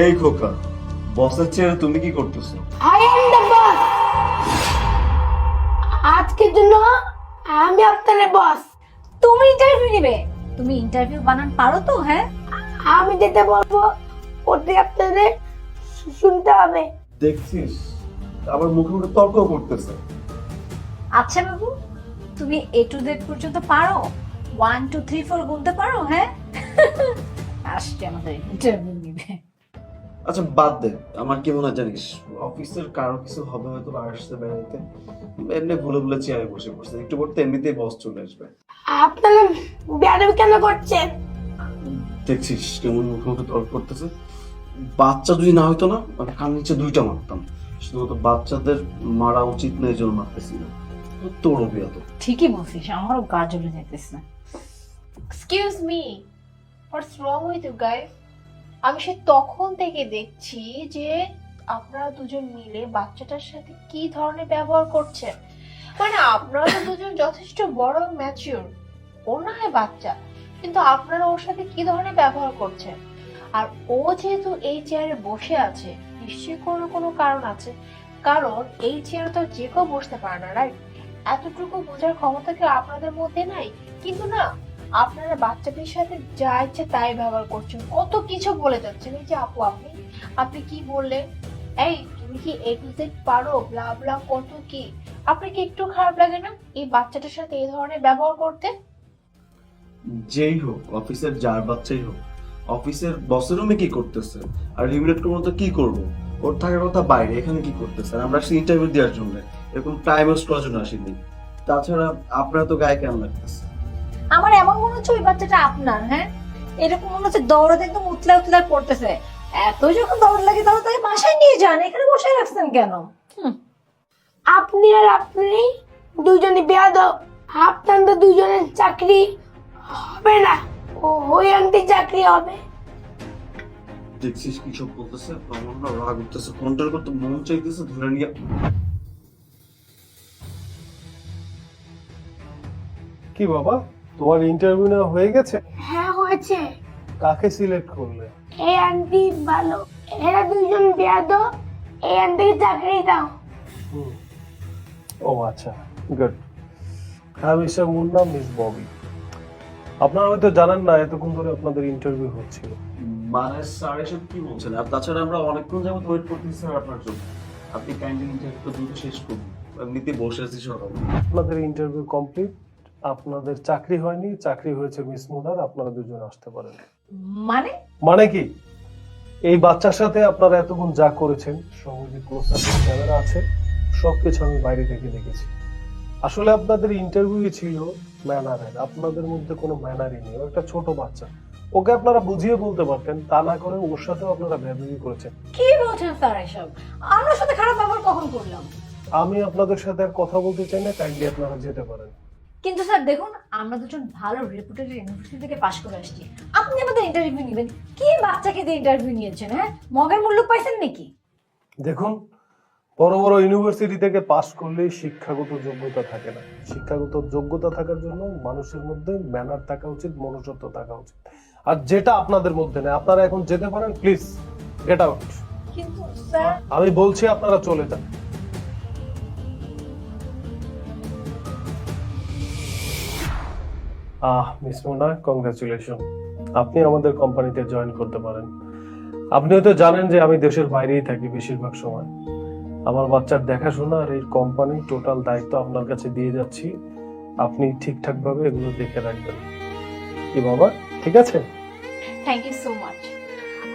এই খোকা, বসের চেয়ারে তুমি কি করতেছো? I am the boss. আজকের জন্য আমি আপনার বস। তুমি ইন্টারভিউ নিবে? তুমি ইন্টারভিউ বানান পারো তো? হ্যাঁ, আমি যেটা বলবো ওটাই আপনাদের শুনতে হবে। দেখছিস আবার মুখে মুখে তর্ক করতেছে। আচ্ছা বাবু, তুমি A to Z পর্যন্ত পারো? 1 2 3 4 গুনতে পারো? হ্যাঁ, আসছে আমাদের ইন্টারভিউ নিবে। আচ্ছা বাদ দে, আমার কি মনে হয় জানিস, অফিসের কারো কিছু হবে হয়তো, আসতে বেড়াইতে এমনি ভুলে ভুলে চেয়ারে বসে পড়ছে, একটু পড়তে এমনিতেই বস চলে আসবে। আপনারা বেয়াদবি কেন করছেন? দেখছিস কেমন মুখে মুখে তর্ক করতেছে। বাচ্চা যদি না হইতো না, আমি কান নিচে দুইটা মারতাম। শুধুমাত্র বাচ্চাদের মারা উচিত না এই জন্য মারতেছি না। তোরও বিয়া তো ঠিকই বলছিস, আমারও গা জ্বলে যেতেছে। Excuse me, what's wrong with you guys? আমি সে তখন থেকে দেখছি যে আপনারা দুজন মিলে বাচ্চাটার সাথে কি ধরনের ব্যবহার করছেন। মানে আপনারা তো দুজন যথেষ্ট বড় ম্যাচিউর, ও না হয় বাচ্চা, কিন্তু আপনারা ওর সাথে কি ধরনের ব্যবহার করছেন? আর ও যেহেতু এই চেয়ারে বসে আছে, নিশ্চয়ই কোনো কোনো কারণ আছে, কারণ এই চেয়ারে তো যে কেউ বসতে পারে না, রাইট? এতটুকু বোঝার ক্ষমতা কি আপনাদের মধ্যে নাই? কিন্তু না, আপনারা বাচ্চাদের সাথে যা ইচ্ছে তাই ব্যবহার করছেন, কত কিছু বলে যাচ্ছেন। এই যে আপু, আপনি আপনি কি বললেন, এই তুমি কি A to Z পারো, ব্লা ব্লা কত কি। আপনি কি একটু খারাপ লাগে না এই বাচ্চাটার সাথে এই ধরনের ব্যবহার করতে? যেই হোক, অফিসের যার বাচ্চাই হোক, অফিসের বসের রুমে কি করতেছে আর রিমুনেট করবো তো কি করবো? ওর থাকার কথা বাইরে, এখানে কি করতেছে? আর আমরা আসছি ইন্টারভিউ দেওয়ার জন্য, এরকম টাইম ওয়েস্ট করার জন্য আসিনি। তাছাড়া আপনার তো গায়ে কেমন লাগতেছে? আমার এমন মনে হচ্ছে ওই বাচ্চাটা আপনার। হ্যাঁ, এরকম মনে হচ্ছে দৌড়াতে একদম উতলা উতলা করতেছে। এত যখন দৌড় লাগে তাহলে তাকে বাসায় নিয়ে যান, এখানে বসে রাখছেন কেন? আপনি আর আপনি দুজনে বেয়াদব। আপনাদের দুজনের চাকরি হবে না, ওই আন্টি চাকরি হবে। দেখছিস কি সব বলতেছে, আমার না রাগ উঠতেছে, কন্ট্রোল করতে মন চাইতেছে ধরে নিয়ে। কি বাবা, তোমার ইন্টারভিউ না হয়ে গেছে? হ্যাঁ হয়েছে। কাকে সিলেক্ট করলে? এই আন্টি ভালো, এরা দুজন বেয়াদব, এই আন্টিকে চাকরি দাও। ও আচ্ছা, গুড। হ্যাঁ, মিস্টার মুন্না, মিস ববি, আপনারা হয়তো জানেন না এতক্ষণ ধরে আপনাদের ইন্টারভিউ হচ্ছিল। মানে স্যার এসব কি বলছেন? আর তাছাড়া আমরা অনেকক্ষণ যাবত ওয়েট করতেছি স্যার আপনার জন্য। আপনি কাইন্ডলি ইন্টারভিউটা দ্রুত শেষ করুন, এমনিতে বসে আছি সকালে। আপনাদের ইন্টারভিউ কমপ্লিট, আপনাদের চাকরি হয়নি, চাকরি হয়েছে মিস মুনার, আপনারা দুজন আসতে পারেন। মানে মানে কি, এই বাচ্চার সাথে আপনারা এতক্ষণ যা করেছেন, সঙ্গে ক্লোজ ক্যামেরা আছে, সবকিছু আমি বাইরে থেকে দেখেছি। আসলে আপনাদের ইন্টারভিউ ছিল ম্যানারের, আপনাদের মধ্যে কোনো ম্যানারই নেই। ও একটা ছোট বাচ্চা, ওকে আপনারা বুঝিয়ে বলতে পারতেন, তা না করে ওর সাথেও আপনারা ব্যবহার করেছেন। কি বলছেন স্যার এসব? আমার সাথে খারাপ ব্যবহার কখন করলাম? আমি আপনাদের সাথে আর কথা বলতে চাই না, কাইন্ডলি আপনারা যেতে পারেন। কিন্তু স্যার দেখুন, আমরা দুজন ভালো রেপুটেড ইউনিভার্সিটি থেকে পাশ করে আসছি, আপনি আমাদের ইন্টারভিউ নেবেন? কি বাচ্চাকে দিয়ে ইন্টারভিউ নিয়েছেন? হ্যাঁ, মগের মূল্য পাইছেন নাকি? দেখুন, বড় বড় ইউনিভার্সিটি থেকে পাশ করলেই শিক্ষাগত যোগ্যতা থাকে না। শিক্ষাগত যোগ্যতা থাকার জন্য মানুষের মধ্যে ম্যানার থাকা উচিত, মনুষ্যত্ব থাকা উচিত, আর যেটা আপনাদের মধ্যে নেই। আপনারা এখন যেতে পারেন, প্লিজ গেট আউট। কিন্তু স্যার, আমি বলছি আপনারা চলে যান। মিস মোনা, কংগ্রাচুলেশন, আপনি আমাদের কোম্পানিতে জয়েন করতে পারেন। আপনি হয়তো জানেন যে আমি দেশের বাইরেই থাকি বেশিরভাগ সময়। আমার বাচ্চার দেখাশোনা আর এই কোম্পানি টোটাল দায়িত্ব আপনার কাছে দিয়ে যাচ্ছি। আপনি ঠিকঠাক ভাবে এগুলো দেখে রাখবেন। কি বাবা, ঠিক আছে? Thank you so much.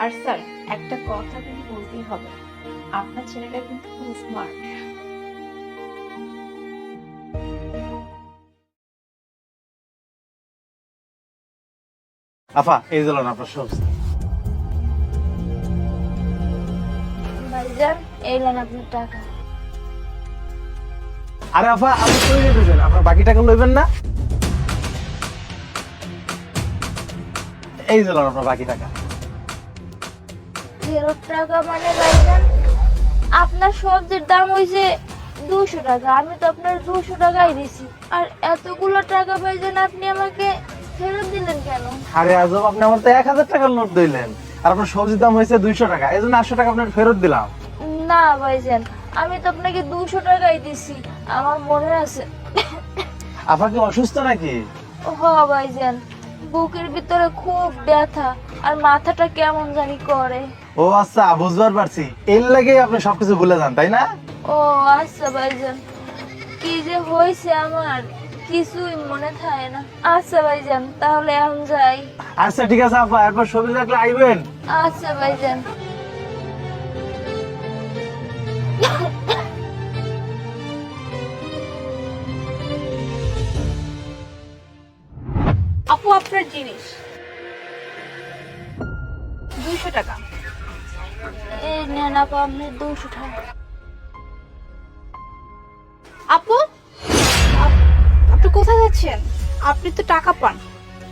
আর স্যার, একটা কথা কিন্তু বলতেই হবে, আপনার ছেলেটা কিন্তু খুব স্মার্ট। আফা, এই দিলেন আপনার সবজি। ভাইজান, এই লোন আপনার টাকা। আরে আফা, আপনি কই যেতেছেন? আপনার বাকি টাকা লইবেন না? এই দিলেন আপনার বাকি টাকা। ফেরত টাকা মানে ভাইজান, আপনার সবজির দাম হয়েছে 200 টাকা, আমি তো আপনার 200 টাকাই দিছি। আর এতগুলো টাকা ভাইজান আপনি আমাকে ফেরত দিলেন কেন? আরে আজব, আপনি আমার তো 1000 টাকার নোট দিলেন, আর আপনার সবজির দাম হয়েছে 200 টাকা, এই জন্য 800 টাকা আপনার ফেরত দিলাম। না ভাইজান, আমি তো আপনাকে 200 টাকাই দিছি, আমার মনে আছে। আপনার কি অসুস্থ নাকি? হ ভাইজান, বুকের ভিতরে খুব ব্যথা আর মাথাটা কেমন জানি করে। ও আচ্ছা, বুঝবার পারছি, এর লাগেই আপনি সবকিছু ভুলে যান, তাই না? ও আচ্ছা ভাইজান, কি যে হয়েছে আমার কিছুই মনে থাকে না। আচ্ছা ভাইজান, তাহলে এখন যাই। আচ্ছা ঠিক আছে আপা, এরপর সবজি থাকলে আইবেন। আচ্ছা ভাইজান। আপু আপনার জিনিস 200 টাকা। এই নেন আপা, আপনি 200 টাকা। আপু আপনি কোথায় যাচ্ছেন? আপনি তো টাকা পান,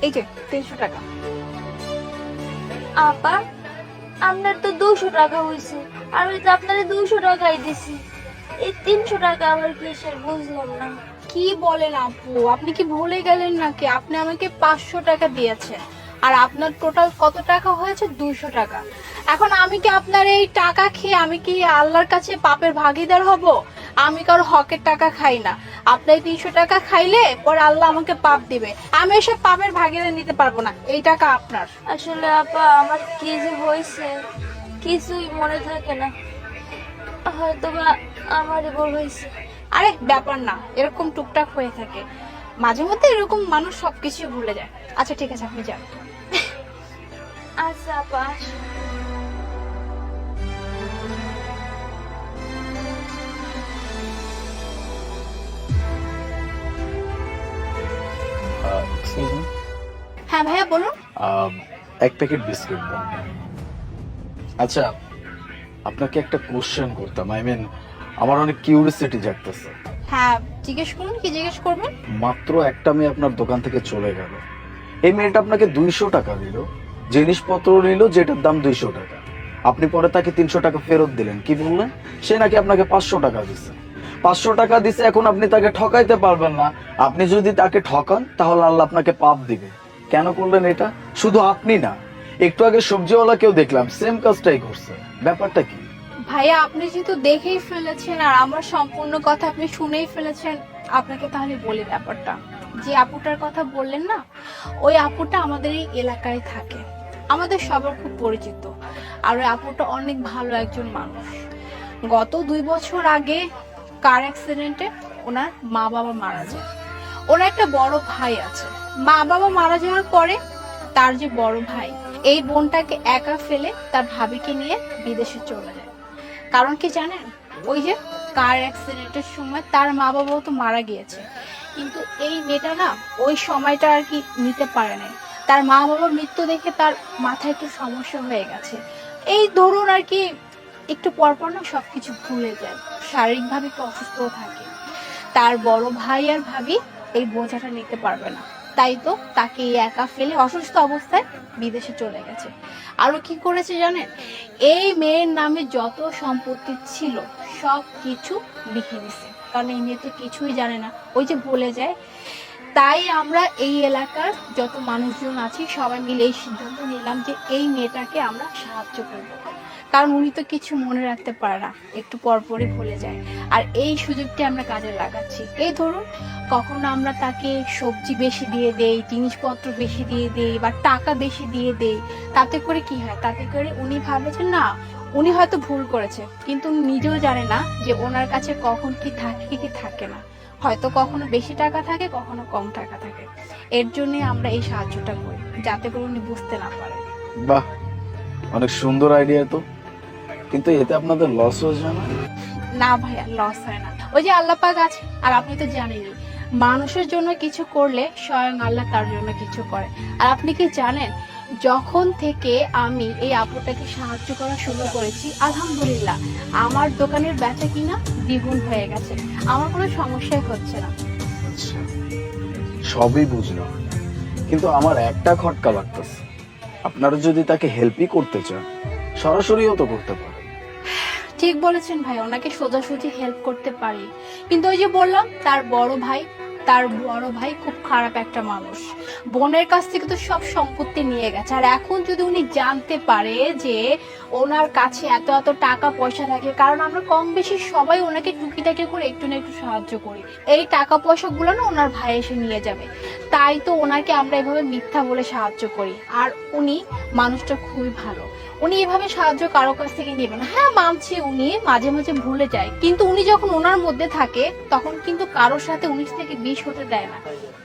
এই যে 300 টাকা। আপা, আপনার তো 200 টাকা হয়েছে, আমি তো আপনার 200 টাকাই দিছি। এই 300 টাকা আমার কিসের বুঝলাম না। কি বলেন আপু, আপনি কি ভুলে গেলেন নাকি? আপনি আমাকে 500 টাকা দিয়েছেন, আর আপনার টোটাল কত টাকা হয়েছে? 200 টাকা। এখন আমি কি আপনার এই টাকা খেয়ে আমি কি আল্লাহর কাছে পাপের ভাগীদার হব? আমি কারো হকের টাকা খাই না। আপনার 300 টাকা খাইলে পরে আল্লাহ আমাকে পাপ দিবে, আমি এসব পাপের ভাগীদার নিতে পারবো না। এই টাকা আপনার। আসলে আপা, আমার কি যে হয়েছে কিছুই মনে থাকে না, হয়তো বা আমারই ভুল হয়েছে। আরে ব্যাপার না, এরকম টুকটাক হয়ে থাকে মাঝে মধ্যে, এরকম মানুষ সবকিছু ভুলে যায়। আচ্ছা ঠিক আছে, আপনি যান। আচ্ছা আপা। হ্যাঁ ভাইয়া বলুন। এক প্যাকেট বিস্কুট দাও। আচ্ছা, আপনাকে একটা কোশ্চেন করতাম, আমার অনেক কিউরিওসিটি জাগতেছে। হ্যাঁ জিজ্ঞেস করুন, কি জিজ্ঞেস করবেন? মাত্র একটা মেয়ে আপনার দোকান থেকে চলে গেল, এই মেয়েটা আপনাকে 200 টাকা দিল, জিনিসপত্র নিল যেটার দাম 200 টাকা, আপনি পরে তাকে 300 টাকা ফেরত দিলেন, কি বললেন? সে নাকি আপনাকে 500 টাকা দিছে। 500 টাকা দিছে, এখন আপনি তাকে ঠকাইতে পারবেন না। আপনি যদি তাকে ঠকান তাহলে আল্লাহ আপনাকে পাপ দিবে। কেন করলেন এটা? শুধু আপনি না, একটু আগে সবজিওয়ালা কেউ দেখলাম সেম কাজটাই করছে। ব্যাপারটা কি? ভাইয়া আপনি যেহেতু দেখেই ফেলেছেন আর আমার সম্পূর্ণ কথা আপনি শুনেই ফেলেছেন, আপনাকে তাহলে বলি ব্যাপারটা। যে আপুটার কথা বললেন না, ওই আপুটা আমাদের এই এলাকায় থাকে, আমাদের সবার খুব পরিচিত। আর ওই আপুটা অনেক ভালো একজন মানুষ। গত 2 বছর আগে কার অ্যাক্সিডেন্টে ওনার মা বাবা মারা যায়। ওনার একটা বড় ভাই আছে। মা বাবা মারা যাওয়ার পরে তার যে বড় ভাই, এই বোনটাকে একা ফেলে তার ভাবিকে নিয়ে বিদেশে চলে যায়। কারণ কি জানেন? ওই যে কার অ্যাক্সিডেন্টের সময় তার মা বাবাও তো মারা গিয়েছে, কিন্তু এই মেয়েটা না ওই সময়টা আর কি নিতে পারে নাই। তার মা বাবার মৃত্যু দেখে তার মাথায় একটু সমস্যা হয়ে গেছে। এই ধরুন আর কি, একটু পরপর না সবকিছু ভুলে যায়, শারীরিকভাবে একটু অসুস্থ থাকে। তার বড় ভাই আর ভাবি এই বোঝাটা নিতে পারবে না, তাই তো তাকে একা ফেলে অসুস্থ অবস্থায় বিদেশে চলে গেছে। আরো কি করেছে জানেন? এই মেয়ের নামে যত সম্পত্তি ছিল সব কিছু লিখে দিছে, কারণ এই মেয়ে তো কিছুই জানে না, ওই যে বলে যায়। তাই আমরা এই এলাকার যত মানুষজন আছি সবাই মিলে এই সিদ্ধান্ত নিলাম যে এই মেয়েটাকে আমরা সাহায্য করব, কারণ উনি তো কিছু মনে রাখতে পারে না, একটু পরপরই ভুলে যায়। আর এই সুযোগটি আমরা কাজে লাগাচ্ছি। এই ধরুন, কখনো আমরা তাকে সবজি বেশি দিয়ে দেই, জিনিসপত্র বেশি দিয়ে দেই, বা টাকা বেশি দিয়ে দেই। তাতে করে কি হয়? তাতে করে উনি ভাবে যে না, উনি হয়তো ভুল করেছে, কিন্তু উনি নিজেও জানে না যে ওনার কাছে কখন কি থাকে কি থাকে না। হয়তো কখনো বেশি টাকা থাকে, কখনো কম টাকা থাকে। এর জন্য আমরা এই সাহায্যটা করি, যাতে করে উনি বুঝতে না পারে। বাহ, অনেক সুন্দর আইডিয়া তো, কিন্তু এতে আপনাদের লস হয়ে যায় না? না ভাইয়া, লস হয় না। ওই যে আল্লাহ পাক আছে, আর আপনি তো জানেনই, মানুষের জন্য কিছু করলে স্বয়ং আল্লাহ তার জন্য কিছু করে। আর আপনি কি জানেন, যখন থেকে আমি এই আপুটাকে সাহায্য করা শুরু করেছি, আলহামদুলিল্লাহ আমার দোকানের বেচা কিনা দ্বিগুণ হয়ে গেছে, আমার কোনো সমস্যাই হচ্ছে না। আচ্ছা, সবই বুঝলাম, কিন্তু আমার একটা খটকা লাগতেছে। আপনারা যদি তাকে হেল্পই করতে চান, সরাসরিও তো করতে পারেন। ঠিক বলেছেন ভাই, ওনাকে সোজাসুজি হেল্প করতে পারি, কিন্তু ওই যে বললাম তার বড় ভাই তার বড় ভাই খুব খারাপ একটা মানুষ, বোনের কাছ থেকে তো সব সম্পত্তি নিয়ে গেছে। আর এখন যদি উনি জানতে পারে যে ওনার কাছে এত এত টাকা পয়সা থাকে, কারণ আমরা কম বেশি সবাই ওনাকে টুকিটাকি করে একটু না একটু সাহায্য করি, এই টাকা পয়সাগুলো না ওনার ভাই এসে নিয়ে যাবে। তাই তো ওনাকে আমরা এভাবে মিথ্যা বলে সাহায্য করি। আর উনি মানুষটা খুবই ভালো, উনি এভাবে সাহায্য কারো কাছ থেকে নেবেন। হ্যাঁ মানছি উনি মাঝে মাঝে ভুলে যায়, কিন্তু উনি যখন ওনার মধ্যে থাকে তখন কিন্তু কারোর সাথে 19 থেকে 20 হতে দেয় না।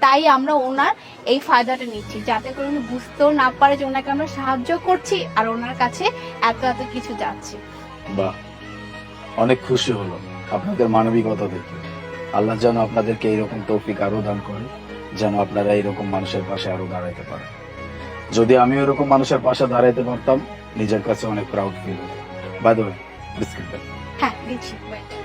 তাই আমরা ওনার এই ফায়দাটা নিচ্ছি, যাতে করে উনি বুঝতেও না পারে যে ওনাকে আমরা সাহায্য করছি আর ওনার কাছে এত এত কিছু যাচ্ছে। বাহ, অনেক খুশি হলো আপনাদের মানবিকতা দেখে। আল্লাহ যেন আপনাদেরকে এইরকম তৌফিক আরো দান করে, যেন আপনারা এইরকম মানুষের পাশে আরো দাঁড়াইতে পারেন। যদি আমি এরকম মানুষের পাশে দাঁড়াইতে পারতাম, নিজের কাছে অনেক প্রাউড ফিল হতো। বাই দ্য ওয়ে, বিস্কিট দেন। হ্যাঁ দিচ্ছি, wait.